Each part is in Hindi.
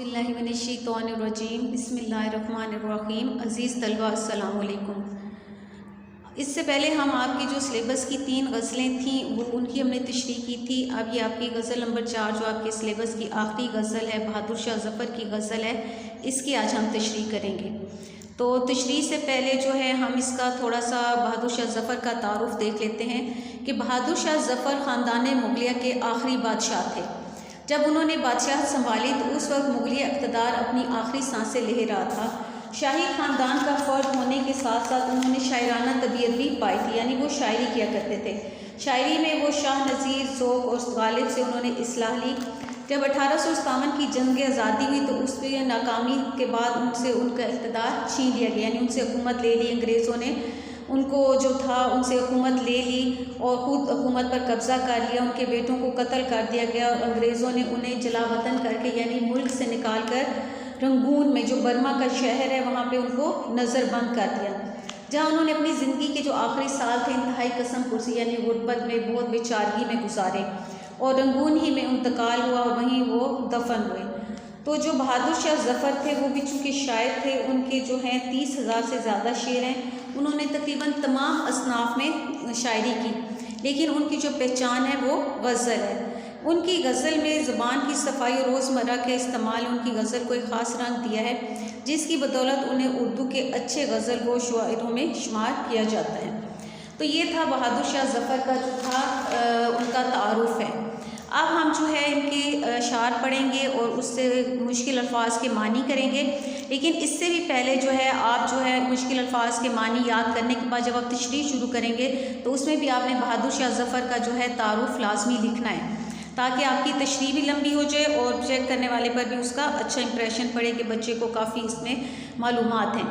बिस्मिल्लाहिर्रहमानिर्रहीम बिस्मिल्लाहिर्रहमानिर्रहीम। अज़ीज़ तलबा अस्सलाम वालेकुम। इससे पहले हम आपकी जो सिलेबस की 3 गज़लें थीं वो उनकी हमने तशरीह की थी। अब ये आपकी गज़ल नंबर 4 जो आपके सिलेबस की आखिरी गज़ल है, बहादुर शाह ज़फ़र की गज़ल है, इसकी आज हम तशरीह करेंगे। तो तशरीह से पहले जो है हम इसका थोड़ा सा बहादुर शाह ज़फ़र का तारुफ़ देख लेते हैं कि बहादुर शाह ज़फ़र ख़ानदान मुग़लिया के आखिरी बादशाह थे। जब उन्होंने बादशाह संभाली तो उस वक्त मुग़लिया इक़्तिदार अपनी आखिरी सांसें ले रहा था। शाही ख़ानदान का फ़र्द होने के साथ साथ उन्होंने शायराना तबीयत भी पाई थी, यानी वो शायरी किया करते थे। शायरी में वो शाह नज़ीर, ज़ौक़ और गालिब से उन्होंने इस्लाह ली। जब 1857 की जंग आज़ादी हुई तो उस पर नाकामी के बाद उनसे उनका इक़्तिदार छीन लिया गया, यानी उनसे हुकूमत ले ली। अंग्रेज़ों ने उनको जो था उनसे हुकूमत ले ली और ख़ुद हुकूमत पर कब्ज़ा कर लिया। उनके बेटों को कत्ल कर दिया गया और अंग्रेज़ों ने उन्हें जलावतन करके यानी मुल्क से निकाल कर रंगून में जो बर्मा का शहर है वहाँ पे उनको नज़रबंद कर दिया, जहाँ उन्होंने अपनी ज़िंदगी के जो आखिरी साल थे इंतहाई कसम कुर्सी यानी गुर्बत में बहुत बेचारगी में गुजारे और रंगून ही में इंतकाल हुआ और वहीं वो दफन हुए। तो जो बहादुर शाह ज़फ़र थे वो भी चूँकि शायर थे, उनके जो हैं 30,000 से ज़्यादा शेर हैं। उन्होंने तकरीबन तमाम असनाफ में शायरी की, लेकिन उनकी जो पहचान है वो गज़ल है। उनकी गज़ल में ज़ुबान की सफाई और रोज़मर्रा के इस्तेमाल उनकी गज़ल को एक ख़ास रंग दिया है, जिसकी बदौलत उन्हें उर्दू के अच्छे गज़ल गो शायरों में शुमार किया जाता है। तो ये था बहादुर शाह ज़फ़र का जो था उनका तारुफ़ है। अब हम जो है इनके अशार पढ़ेंगे और उससे मुश्किल अल्फाज के मानी करेंगे, लेकिन इससे भी पहले जो है आप जो है मुश्किल अल्फाज के मानी याद करने के बाद जब आप तशरीह शुरू करेंगे तो उसमें भी आपने बहादुर शाह ज़फ़र का जो है तारुफ़ लाजमी लिखना है, ताकि आपकी तशरीह भी लंबी हो जाए और चेक करने वाले पर भी उसका अच्छा इंप्रेशन पड़े कि बच्चे को काफ़ी इसमें मालूमात हैं।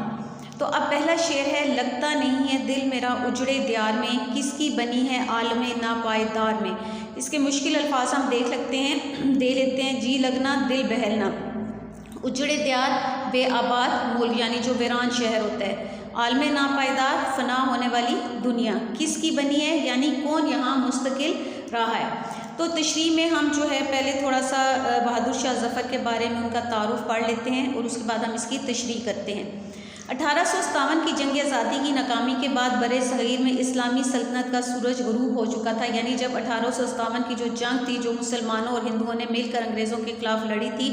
तो अब पहला शेर है, लगता नहीं है दिल मेरा उजड़े दियार में, किसकी बनी है आलमे नापायदार में। इसके मुश्किल अल्फाज हम देख लेते हैं। जी लगना दिल बहलना, उजड़े दियार बेआबाद मुल्क यानी जो वीरान शहर होता है, आलमे नापायदार फना होने वाली दुनिया, किसकी बनी है यानी कौन यहाँ मुस्तकिल रहा है। तो तशरीह में हम जो है पहले थोड़ा सा बहादुर शाह ज़फ़र के बारे में उनका तारुफ़ पढ़ लेते हैं और उसके बाद हम इसकी तशरीह करते हैं। 1857 की जंग आज़ादी की नाकामी के बाद बरे सग़ीर में इस्लामी सल्तनत का सूरज ग़रूब हो चुका था, यानी जब 1857 की जो जंग थी जो मुसलमानों और हिंदुओं ने मिलकर अंग्रेज़ों के ख़िलाफ़ लड़ी थी,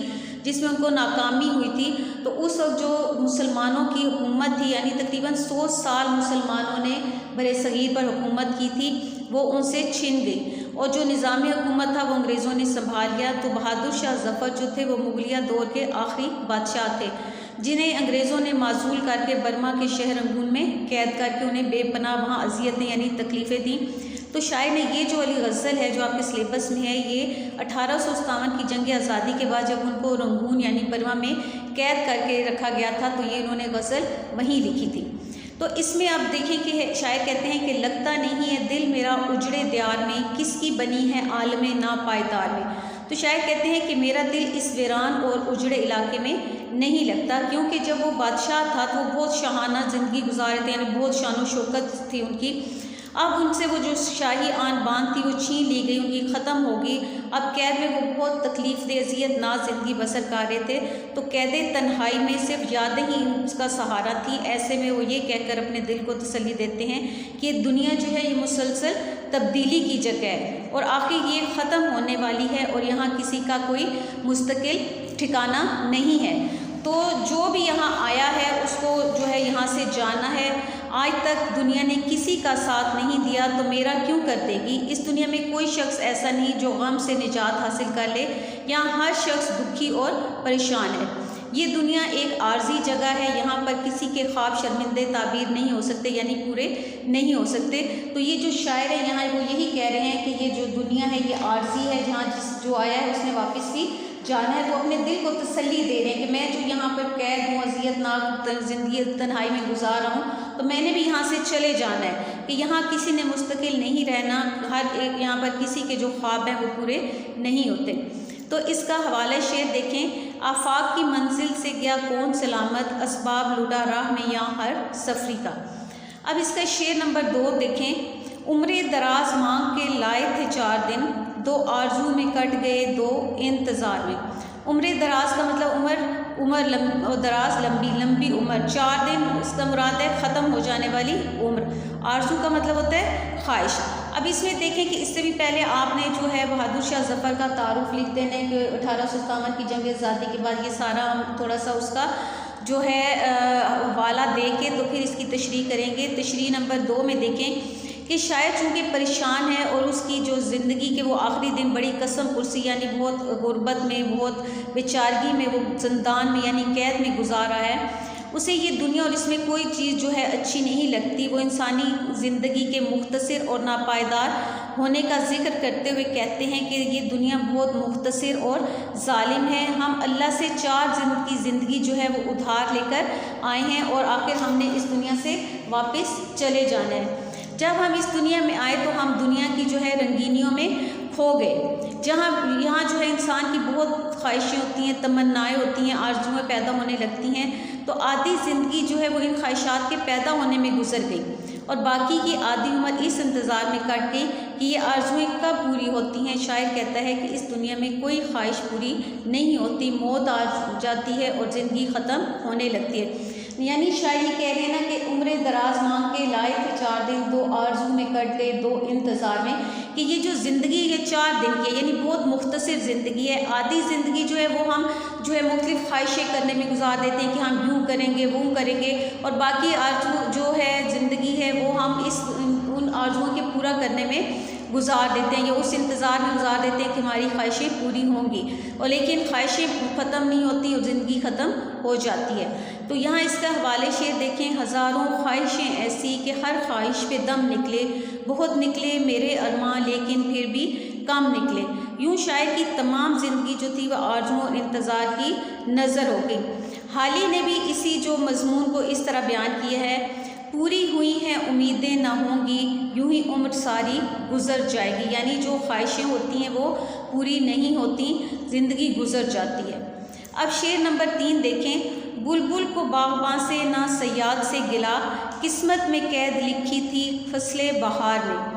जिसमें उनको नाकामी हुई थी, तो उस वक्त जो मुसलमानों की हुकूमत थी यानी तकरीबन 100 साल मुसलमानों ने बरे सग़ीर पर हुकूमत की थी, वो उनसे छिन गई और जो निज़ामी हुकूमत था वो अंग्रेज़ों ने संभाल लिया। तो बहादुर शाह ज़फ़र जो थे वो मुग़लिया दौर के आखिरी बादशाह थे, जिन्हें अंग्रेज़ों ने माजूल करके बर्मा के शहर रंगून में कैद करके उन्हें बेपनाह वहाँ अजियतें यानी तकलीफ़ें दी। तो शायर ने ये जो वाली गज़ल है जो आपके सिलेबस में है, ये 1857 की जंग आज़ादी के बाद जब उनको रंगून यानी बर्मा में कैद करके रखा गया था तो ये इन्होंने गज़ल वहीं लिखी थी। तो इसमें आप देखें कि शायर कहते हैं कि लगता नहीं है दिल मेरा उजड़े दियार में, किसकी बनी है आलमे नापायदार में। तो शायर कहते हैं कि मेरा दिल इस वीरान और उजड़े इलाके में नहीं लगता, क्योंकि जब वो बादशाह था तो वो बहुत शाहाना ज़िंदगी गुजारे थे, यानी बहुत शान व शौकत थी उनकी। अब उनसे वो जो शाही आन बान थी वो छीन ली गई, उनकी ख़त्म हो गई। अब कैद में वो बहुत तकलीफ़ दे अज़ियत नाज ज़िंदगी बसर कर रहे थे, तो कैद तन्हाई में सिर्फ यादें ही उसका सहारा थी। ऐसे में वो ये कहकर अपने दिल को तसल्ली देते हैं कि दुनिया जो है ये मुसलसल तब्दीली की जगह है और आखिर ये ख़त्म होने वाली है और यहाँ किसी का कोई मुस्तकिल ठिकाना नहीं है। तो जो भी यहाँ आया है उसको जो है यहाँ से जाना है। आज तक दुनिया ने किसी का साथ नहीं दिया तो मेरा क्यों कर देगी। इस दुनिया में कोई शख्स ऐसा नहीं जो गम से निजात हासिल कर ले, यहाँ हर शख्स दुखी और परेशान है। ये दुनिया एक आर्जी जगह है, यहाँ पर किसी के ख्वाब शर्मिंदे ताबीर नहीं हो सकते यानी पूरे नहीं हो सकते। तो ये जो शायर है यहाँ वो यही कह रहे हैं कि ये जो दुनिया है ये आर्जी है, जहाँ जो आया है उसने वापस भी जाना है। तो अपने दिल को तसल्ली दे रहे हैं कि मैं जो यहाँ पर कैद हूँ, अज़ियतनाक ज़िंदगी तन्हाई में गुजार रहा हूँ, तो मैंने भी यहाँ से चले जाना है कि यहाँ किसी ने मुस्तकिल नहीं रहना। हर एक यहाँ पर किसी के जो ख्वाब हैं वो पूरे नहीं होते। तो इसका हवाला शेर देखें, आफाक की मंजिल से गया कौन सलामत, असबाब लुटा राह में यहाँ हर सफरी का। अब इसका शेर नंबर 2 देखें, उम्र दराज मांग के लाए थे 4 दिन, 2 आरजू में कट गए 2 इंतज़ार में। उम्र दराज का मतलब उम्र दराज, लंबी उम्र। 4 दिन इसका मुराद है ख़त्म हो जाने वाली उम्र। आरज़ू का मतलब होता है ख्वाहिश। अब इसमें देखें कि इससे भी पहले आपने जो है बहादुर शाह ज़फ़र का तारुफ लिख देने कि 1857 की जंग आज़ादी के बाद, ये सारा हम थोड़ा सा उसका जो है हवाला दे के तो फिर इसकी तशरीह करेंगे। तशरीह नंबर 2 में देखें कि शायद चूँकि परेशान है और उसकी जो ज़िंदगी के वो आखिरी दिन बड़ी कसम पुरसी यानी बहुत गुर्बत में, बहुत बेचारगी में, वो ज़िंदान में यानी कैद में गुजारा है, उसे ये दुनिया और इसमें कोई चीज़ जो है अच्छी नहीं लगती। वो इंसानी ज़िंदगी के मुख्तसर और नापायदार होने का जिक्र करते हुए कहते हैं कि ये दुनिया बहुत मुख्तसर और जालिम है। हम अल्लाह से 4 दिन की ज़िंदगी जो है वो उधार लेकर आए हैं और आखिर हमने इस दुनिया से वापस चले जाना है। जब हम इस दुनिया में आए तो हम दुनिया की जो है रंगीनियों में खो गए, जहाँ यहाँ जो है इंसान की बहुत ख्वाहिशें होती हैं, तमन्नाएँ होती हैं, आरज़ुएँ पैदा होने लगती हैं। तो आधी ज़िंदगी जो है वो इन ख्वाहिशात के पैदा होने में गुजर गई और बाकी की आधी उम्र इस इंतज़ार में कट गई कि ये आरज़ुएँ कब पूरी होती हैं। शायर कहता है कि इस दुनिया में कोई ख्वाहिश पूरी नहीं होती, मौत आ जाती है और ज़िंदगी ख़त्म होने लगती है। यानी शायरी कह रहे हैं ना कि उम्र दराज मांग के लाए थे 4 दिन, 2 आरज़ू में कट गए 2 इंतज़ार में, कि ये जो ज़िंदगी ये 4 दिन की है यानी बहुत मुख्तसर ज़िंदगी है। आधी ज़िंदगी जो है वो हम जो है मुख्तलिफ़ ख्वाहिशें करने में गुजार देते हैं कि हम यूँ करेंगे वो करेंगे, और बाकी आरज़ू जो है ज़िंदगी है वो हम उन आरज़ुओं के पूरा करने में गुजार देते हैं या उस इंतज़ार में गुजार देते हैं कि हमारी ख्वाहिशें पूरी होंगी, और लेकिन ख्वाहिशें ख़त्म नहीं होती और ज़िंदगी ख़त्म हो जाती है। तो यहाँ इसका हवाले शेर देखें, हज़ारों ख्वाहिशें ऐसी कि हर ख्वाहिश पे दम निकले, बहुत निकले मेरे अरमां लेकिन फिर भी कम निकले। यूँ शायर की तमाम ज़िंदगी जो थी वह आरज़ुओं और इंतज़ार की नज़र हो गई। हाली ने भी इसी जो मज़मून को इस तरह बयान किया है, पूरी हुई हैं उम्मीदें ना होंगी, यूं ही उम्र सारी गुज़र जाएगी। यानी जो ख्वाहिशें होती हैं वो पूरी नहीं होती, ज़िंदगी गुज़र जाती है। अब शेर नंबर 3 देखें, बुलबुल को बाग़बां से ना सयाद से गिला, किस्मत में कैद लिखी थी फसले बहार में।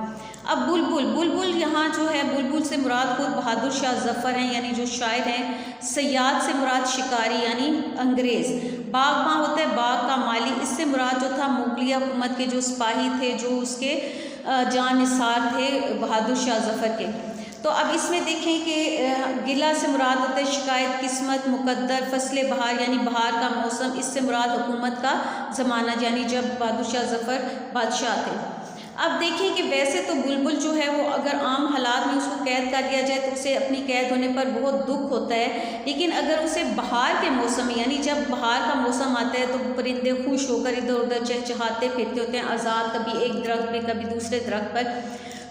अब बुलबुल यहाँ जो है बुलबुल से मुराद खुद बहादुर शाह ज़फ़र हैं यानी जो शायर हैं। सयाद से मुराद शिकारी यानी अंग्रेज़। बाग़बां होता है बाग का माली, इससे मुराद जो था मुगलिया हुकूमत के जो सिपाही थे जो उसके जानिसार थे बहादुर शाह ज़फ़र के। तो अब इसमें देखें कि गिला से मुराद होता है शिकायत, किस्मत, मुकद्दर, फसले बहार यानी बहार का मौसम, इससे मुराद हुकूमत का ज़माना यानी जब बहादुर शाह ज़फ़र बादशाह थे। अब देखें कि वैसे तो बुलबुल जो है वो अगर आम हालात में उसको कैद कर दिया जाए तो उसे अपनी कैद होने पर बहुत दुख होता है, लेकिन अगर उसे बहार के मौसम में यानी जब बहार का मौसम आता है तो परिंदे खुश होकर इधर उधर चहचहाते फिरते होते हैं आज़ाद, कभी एक दरख्त पे कभी दूसरे दरख्त पर।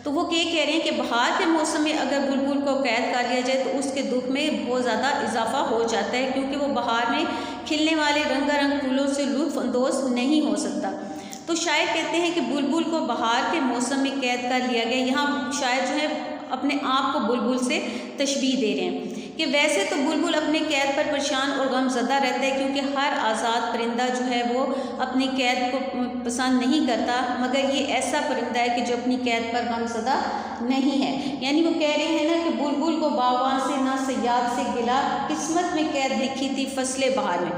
तो वो कह रहे हैं कि बहार के मौसम में अगर बुलबुल को कैद कर लिया जाए तो उसके दुख में बहुत ज़्यादा इजाफा हो जाता है, क्योंकि वो बहार में खिलने वाले रंगारंग फूलों से लुत्फ़ अंदोज़ नहीं हो सकता। तो शायर कहते हैं कि बुलबुल को बहार के मौसम में कैद कर लिया गया। यहाँ शायर जो है अपने आप को बुलबुल से तशबीह दे रहे हैं कि वैसे तो बुलबुल अपने कैद पर परेशान और गमज़दा रहता है, क्योंकि हर आज़ाद परिंदा जो है वो अपनी कैद को पसंद नहीं करता, मगर ये ऐसा परिंदा है कि जो अपनी कैद पर गमज़दा नहीं है। यानी वो कह रहे हैं ना कि बुलबुल को बाग़बां से ना सयाद से गिला, किस्मत में कैद लिखी थी फसले बहार में।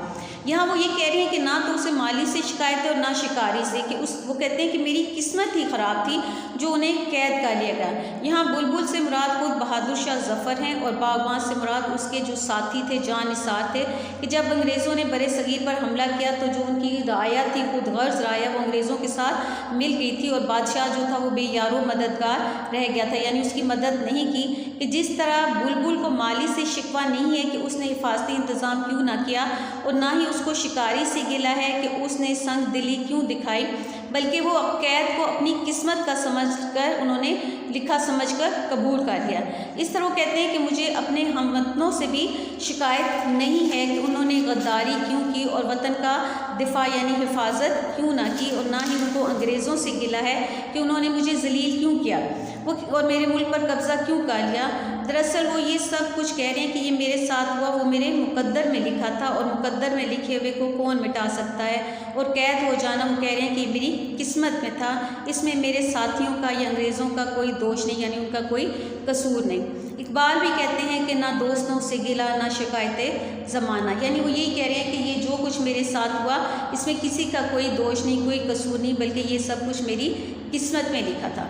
यहाँ वो ये कह रही हैं कि ना तो उसे माली से शिकायत है और ना शिकारी से, कि वो कहते हैं कि मेरी किस्मत ही ख़राब थी जो उन्हें कैद कर लिया गया। यहाँ बुलबुल से मुराद खुद बहादुर शाह ज़फ़र हैं और बाग़बां से मुराद उसके जो साथी थे, जानिसार थे, कि जब अंग्रेज़ों ने बरे सगीर पर हमला किया तो जो उनकी राया थी खुद गर्ज़ राया वो अंग्रेज़ों के साथ मिल गई थी और बादशाह जो था वो बेयारो मददगार रह गया था, यानी उसकी मदद नहीं की। कि जिस तरह बुलबुल को माली से शिकवा नहीं है कि उसने हिफाजती इंतज़ाम क्यों ना किया, और ना ही उसको शिकारी से गिला है कि उसने संग दिली क्यों दिखाई, बल्कि वो कैद को अपनी किस्मत का समझकर उन्होंने लिखा समझकर कबूल कर लिया। इस तरह वो कहते हैं कि मुझे अपने हमवतनों से भी शिकायत नहीं है कि उन्होंने गद्दारी क्यों की और वतन का दिफा यानी हिफाजत क्यों ना की, और ना ही उनको अंग्रेज़ों से गिला है कि उन्होंने मुझे जलील क्यों किया वो और मेरे मुल्क पर कब्ज़ा क्यों कर लिया। दरअसल वो ये सब कुछ कह रहे हैं कि ये मेरे साथ हुआ वो मेरे मुकद्दर में लिखा था, और मुकद्दर में लिखे हुए को कौन मिटा सकता है, और कैद हो जाना वो कह रहे हैं कि मेरी किस्मत में था, इसमें मेरे साथियों का या अंग्रेज़ों का कोई दोष नहीं, यानी उनका कोई कसूर नहीं। इकबाल भी कहते हैं कि ना दोस्तों से गिला ना शिकायत ज़माना, यानी वो यही कह रहे हैं कि ये जो कुछ मेरे साथ हुआ इसमें किसी का कोई दोष नहीं, कोई कसूर नहीं, बल्कि ये सब कुछ मेरी किस्मत में लिखा था।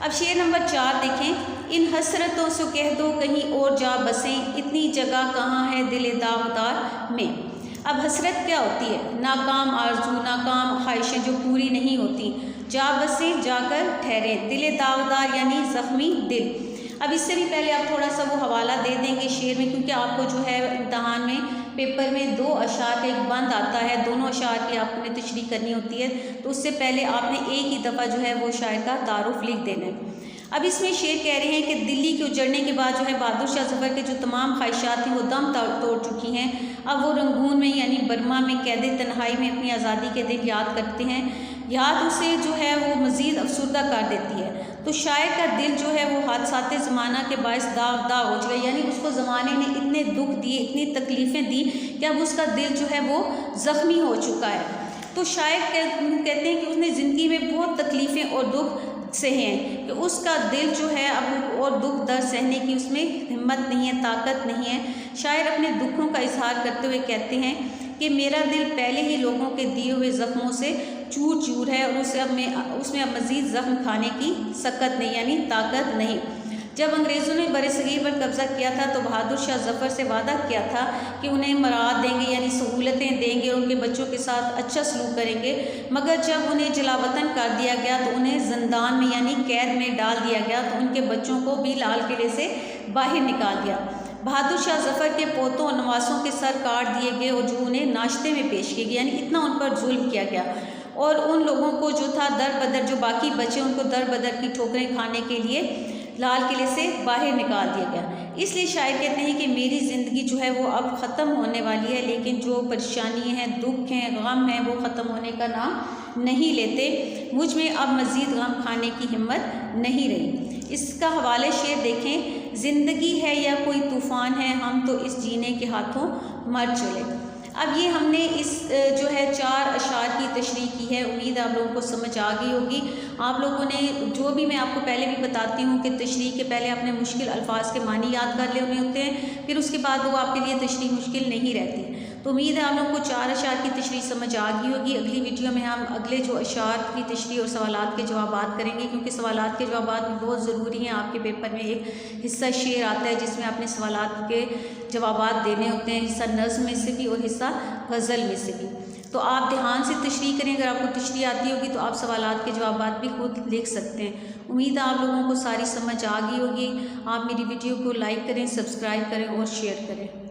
अब शेर नंबर 4 देखें। इन हसरतों से कह दो कहीं और जा बसें, इतनी जगह कहाँ है दिल दावदार में। अब हसरत क्या होती है? नाकाम आरजू, नाकाम ख्वाहिशें जो पूरी नहीं होती। जा बसें जाकर ठहरे, दिल दावदार यानी ज़ख्मी दिल। अब इससे भी पहले आप थोड़ा सा वो हवाला दे देंगे शेर में, क्योंकि आपको जो है इम्तहान में पेपर में 2 अशार का एक बंद आता है, दोनों अशार की आपने तशरीह करनी होती है, तो उससे पहले आपने एक ही दफ़ा जो है वो शायर का तारुफ लिख देना है। अब इसमें शेर कह रहे हैं कि दिल्ली के उजड़ने के बाद जो है बहादुर शाह ज़फ़र के जो तमाम ख्वाहिशात थी वो दम तोड़ चुकी हैं। अब वो रंगून में यानी बर्मा में कैद तन्हाई में अपनी आज़ादी के दिन याद करते हैं। याद उसे जो है वो मज़ीद अफसरदा कर देती है। तो शायर का दिल जो है वो हादसात ज़माना के बायस दाग हो चुका है, यानी उसको ज़माने ने इतने दुख दिए, इतनी तकलीफ़ें दी कि अब उसका दिल जो है वो ज़ख्मी हो चुका है। तो शायर कहते हैं कि उसने ज़िंदगी में बहुत तकलीफ़ें और दुख सहे हैं कि उसका दिल जो है अब और दुख दर्द सहने की उसमें हिम्मत नहीं है, ताकत नहीं है। शायर अपने दुखों का इजहार करते हुए कहते हैं कि मेरा दिल पहले ही लोगों के दिए हुए ज़ख्मों से चूर चूर है और उसमें अब मज़ीद ज़ख्म खाने की सकत नहीं, यानी ताकत नहीं। जब अंग्रेज़ों ने बरसगीर पर कब्ज़ा किया था तो बहादुर शाह ज़फ़र से वादा किया था कि उन्हें मराद देंगे, यानी सहूलतें देंगे, उनके बच्चों के साथ अच्छा सलूक करेंगे। मगर जब उन्हें जलावतन कर दिया गया तो उन्हें ज़िंदान में यानी कैद में डाल दिया गया, तो उनके बच्चों को भी लाल किले से बाहर निकाल दिया। बहादुर शाह ज़फ़र के पोतों और नवासों के सर काट दिए गए और जो उन्हें नाश्ते में पेश किए गए, यानी इतना उन पर जुल्म किया गया। और उन लोगों को जो था दर बदर, जो बाकी बचे उनको दर बदर की ठोकरें खाने के लिए लाल किले से बाहर निकाल दिया गया। इसलिए शायर कहते हैं कि मेरी ज़िंदगी जो है वो अब ख़त्म होने वाली है, लेकिन जो परेशानियाँ हैं, दुख हैं, गम हैं, वो ख़त्म होने का नाम नहीं लेते। मुझ में अब मज़ीद गम खाने की हिम्मत नहीं रही। इसका हवाले शेर देखें। ज़िंदगी है या कोई तूफ़ान है, हम तो इस जीने के हाथों मर चले। अब ये हमने इस जो है 4 अशार की तशरीह की है। उम्मीद है आप लोगों को समझ आ गई होगी। आप लोगों ने जो भी, मैं आपको पहले भी बताती हूँ कि तशरीह के पहले अपने मुश्किल अल्फाज के मानी याद कर लेने होते हैं, फिर उसके बाद वो आपके लिए तशरीह मुश्किल नहीं रहती। तो उम्मीद है आप लोगों को 4 अशार की तशरीह समझ आ गई होगी। अगली वीडियो में हम अगले जो अशार की तशरीह और सवालात के जवाबात करेंगे, क्योंकि सवालात के जवाबात भी बहुत ज़रूरी हैं। आपके पेपर में एक हिस्सा शेर आता है जिसमें आपने सवालात के जवाबात देने होते हैं, हिस्सा नज़्म में से भी और हिस्सा गज़ल में से भी। तो आप ध्यान से तशरीह करें। अगर आपको तशरीह आती होगी तो आप सवालात के जवाबात भी खुद लिख सकते हैं। उम्मीद है आप लोगों को सारी समझ आ गई होगी। आप मेरी वीडियो को लाइक करें, सब्सक्राइब करें और शेयर करें।